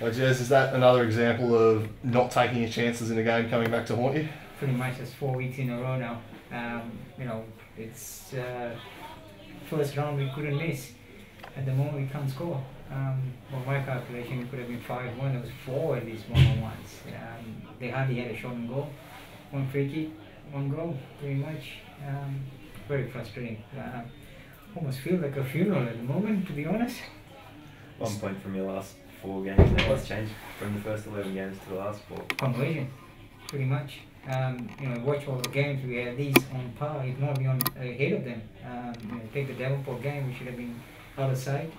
Oh, Jez, is that another example of not taking your chances in a game coming back to haunt you? Pretty much it's 4 weeks in a row now. You know, it's first round we couldn't miss. At the moment we can't score. Well, my calculation it could have been 5-1. There was 4 at least one-on-ones. They hardly had a shot on goal. 1 free kick, 1 goal, pretty much. Very frustrating. Almost feel like a funeral at the moment, to be honest. 1 point from your last 4 games now. What's changed from the first 11 games to the last 4? Conversion, pretty much. You know, watch all the games, we had these on par, if not be on ahead of them. You know, take the Devonport game, we should have been out of sight.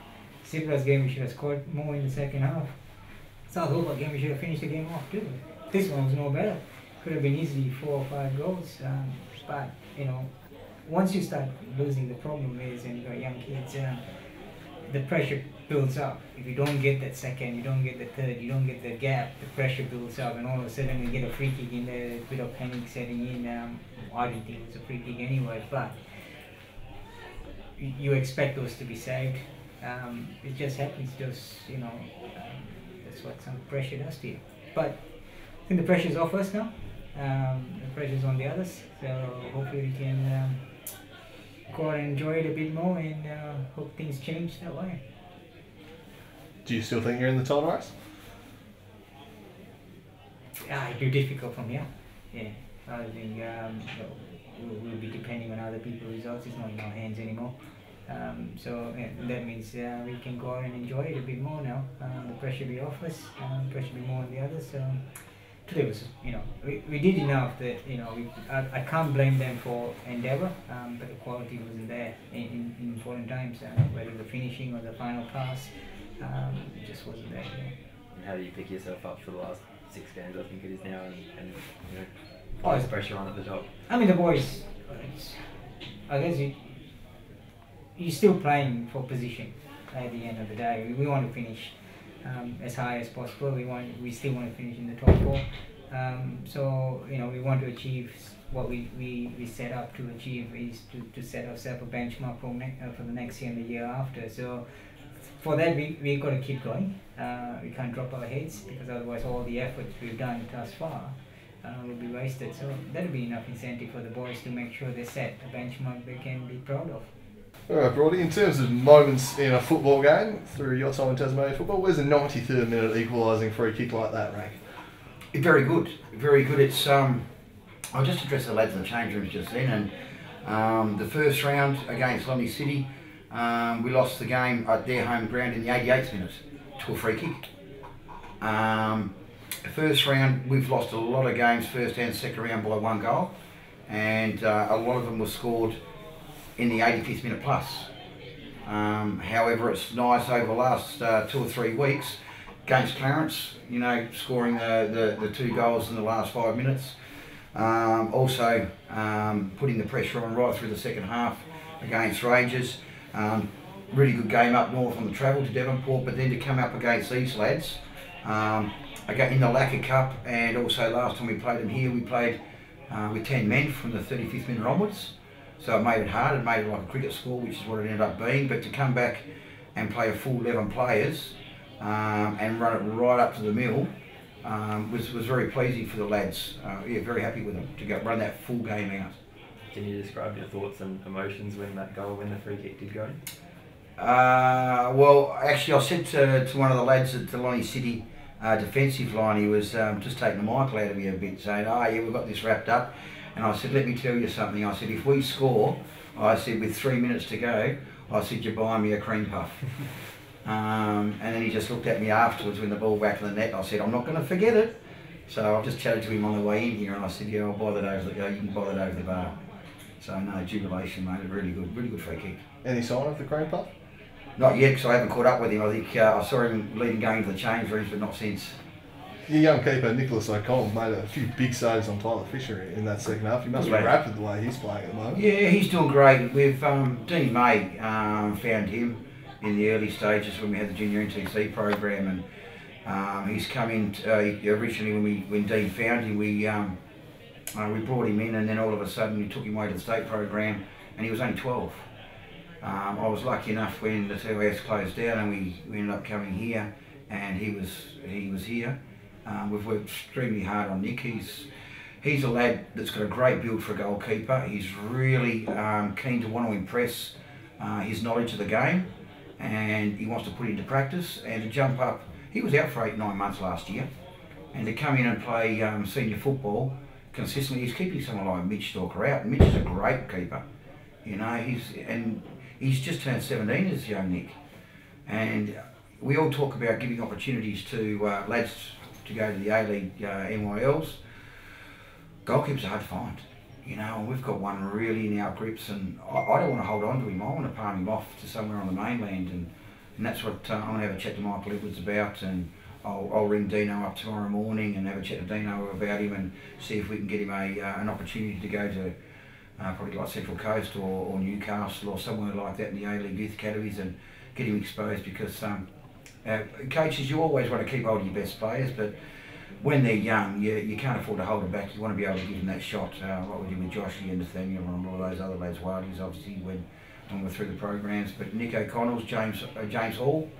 Cyprus game, we should have scored more in the second half. South Hobart game, we should have finished the game off too. This one was no better. Could have been easily 4 or 5 goals. But, you know, once you start losing, the problem is, and you've got young kids, the pressure builds up. If you don't get that second, you don't get the third, you don't get the gap, the pressure builds up, and all of a sudden you get a free kick in there, a bit of panic setting in. I didn't think it was a free kick anyway, but you expect those to be saved. It just happens, just, you know, that's what some pressure does to you. But I think the pressure's off us now. The pressure's on the others, so hopefully we can go out and enjoy it a bit more, and hope things change that way. Do you still think you're in the title race? It'd be difficult from here. Yeah, I think we'll be depending on other people's results. It's not in our hands anymore. So yeah, that means we can go out and enjoy it a bit more now. The pressure will be off us. The pressure will be more on the others. So today was, you know, we did enough that, you know, I can't blame them for endeavour, but the quality wasn't there in important times, whether the finishing or the final pass, it just wasn't there. Yeah. And how do you pick yourself up for the last 6 games, I think it is now, and you know, Oh, place pressure on at the top? I mean, the boys, I guess you're still playing for position at the end of the day. We want to finish as high as possible. We still want to finish in the top 4. So, you know, we want to achieve what we set up to achieve, is to set ourselves a benchmark for the next year and the year after. So for that we've got to keep going. We can't drop our heads, because otherwise all the efforts we've done thus far will be wasted. So that'll be enough incentive for the boys to make sure they set a benchmark they can be proud of. Alright, Brody, in terms of moments in a football game through your time in Tasmania football, where's a 93rd minute equalising free kick like that rank? Very good, very good. It's I'll just address the lads in the change rooms just then. And the first round against Lonnie City, we lost the game at their home ground in the 88th minute to a free kick. The first round, we've lost a lot of games, first and second round, by 1 goal, and a lot of them were scored in the 85th minute plus. However, it's nice over the last 2 or 3 weeks against Clarence, you know, scoring the 2 goals in the last 5 minutes. Also putting the pressure on right through the second half against Rangers. Really good game up north on the travel to Devonport, but then to come up against these lads, again in the Lacquer Cup, and also last time we played them here, we played with 10 men from the 35th minute onwards. So it made it hard, it made it like a cricket score, which is what it ended up being. But to come back and play a full 11 players and run it right up to the middle was very pleasing for the lads. Yeah, very happy with them to run that full game out. Can you describe your thoughts and emotions when the free kick did go in? Well, actually I said to one of the lads at the Lonnie City defensive line, he was just taking the mic out of me a bit, saying, yeah, we've got this wrapped up. And I said, let me tell you something. I said, if we score, I said, with 3 minutes to go, I said, you're buying me a cream puff. And then he just looked at me afterwards when the ball back in the net. I said, I'm not going to forget it. So I just chatted to him on the way in here, and I said, yeah, I'll buy that over you can buy that over the bar. So no, jubilation, mate. Really good free kick. Any sign of the cream puff? Not yet, because I haven't caught up with him. I think I saw him leading going to the change rooms, but not since. Your young keeper, Nicholas O'Connell, made a few big saves on Tyler Fisher in that second half. He must be rapid the way he's playing at the moment. Yeah, he's doing great. We've Dean May found him in the early stages when we had the junior NTC program, and he's come in. Originally, when Dean found him, we brought him in, and then all of a sudden we took him away to the state program, and he was only 12. I was lucky enough when the TAS closed down and we ended up coming here. and he was here. We've worked extremely hard on Nick. He's a lad that's got a great build for a goalkeeper. He's really keen to want to impress his knowledge of the game, and he wants to put it into practice and to jump up. He was out for 8-9 months last year, and to come in and play senior football consistently, he's keeping someone like Mitch Stalker out. Mitch is a great keeper, you know. He's just turned 17 as young Nick, and we all talk about giving opportunities to lads to go to the A-League NYLs. Goalkeepers are hard to find, you know, and we've got one really in our grips, and I don't want to hold on to him. I want to palm him off to somewhere on the mainland, and that's what I'm going to have a chat to Michael Edwards about, and I'll ring Dino up tomorrow morning and have a chat to Dino about him and see if we can get him an opportunity to go to probably like Central Coast or Newcastle or somewhere like that in the A-League Youth Academies, and get him exposed, because coaches, you always want to keep hold of your best players, but when they're young, you can't afford to hold them back. You want to be able to give them that shot, like we did with Joshy and Nathaniel and all those other lads, Wiley's obviously when we're through the programs. But Nick O'Connell's, James Hall,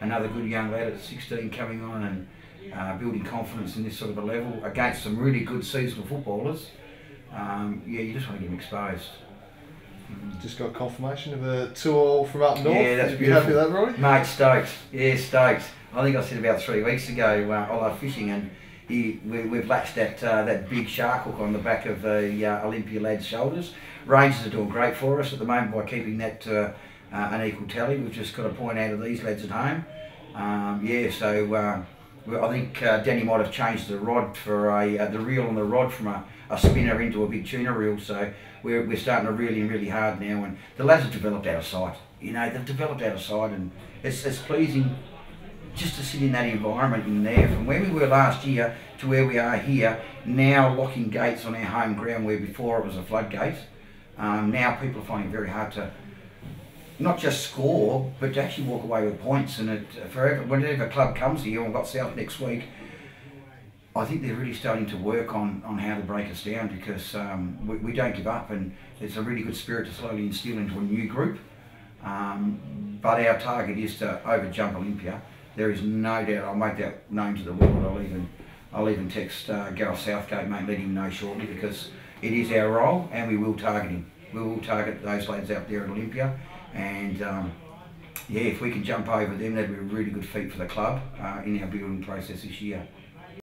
another good young lad at 16 coming on and building confidence in this sort of a level against some really good seasonal footballers. You just want to get them exposed. Just got confirmation of a 2-2 from up north. Yeah, that's you beautiful. happy with that, Rory? Mate, stoked. Yeah, stoked. I think I said about 3 weeks ago, I love fishing, and we've latched that big shark hook on the back of the Olympia lad's shoulders. Rangers are doing great for us at the moment by keeping that to an equal tally. We've just got a point out of these lads at home. I think Danny might have changed the rod for the reel on the rod from a spinner into a big tuna reel. So we're starting to reel in really hard now, and the lads have developed out of sight. You know, they've developed out of sight, and it's pleasing just to sit in that environment in there, from where we were last year to where we are here now, locking gates on our home ground where before it was a floodgate. Now people are finding it very hard to not just score, but to actually walk away with points. And whenever a club comes here, and we've got South next week, I think they're really starting to work on how to break us down, because we don't give up, and it's a really good spirit to slowly instill into a new group. But our target is to overjump Olympia. There is no doubt. I'll make that known to the world. I'll even text Gareth Southgate, mate, let him know shortly, because it is our role, and we will target him. We will target those lads out there at Olympia, and if we can jump over them, that'd be a really good feat for the club in our building process this year.